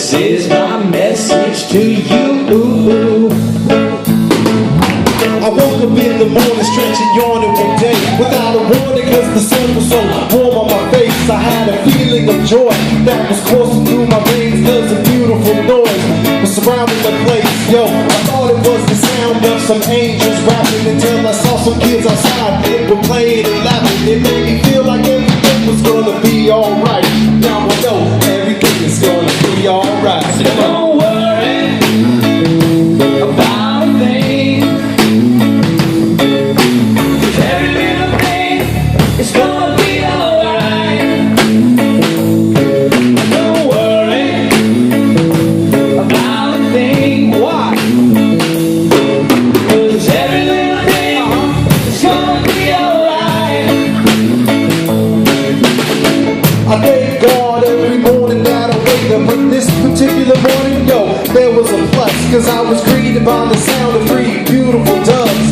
This is my message to you. I woke up in the morning stretching, yawning one day without a warning, cause the sun was so warm on my face. I had a feeling of joy that was coursing through my veins, cause a beautiful noise was surrounding the place. Yo, I thought it was the sound of some angels rapping, until I saw some kids outside. They were playing and laughing. It made me feel like everything was gonna be alright. Now I know everything is gonna be alright. So don't worry about a thing, 'cause every little thing is gonna be alright. Don't worry about a thing. Why? 'Cause every little thing is gonna be alright. I thank God every morning that I wake up, but this particular morning, yo, there was a plus, cause I was greeted by the sound of three beautiful doves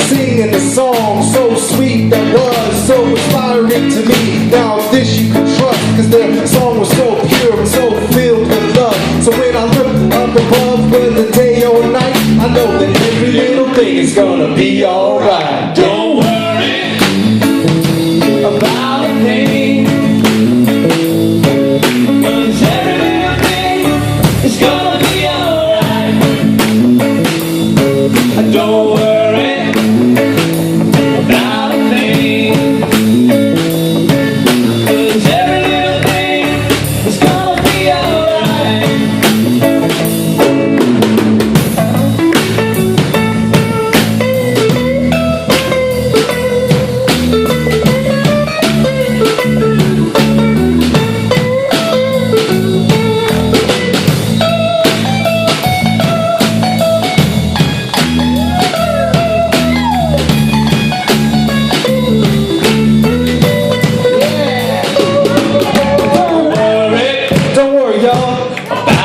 singing a song so sweet that was so inspiring to me. Now this you can trust, cause their song was so pure and so filled with love. So when I look up above, whether day or night, I know that every little thing is gonna be alright. Don't worry about a thing, 'cause every little thing is gonna be alright. Don't worry about a thing, 'cause every little thing is gonna be alright. Don't worry, y'all. About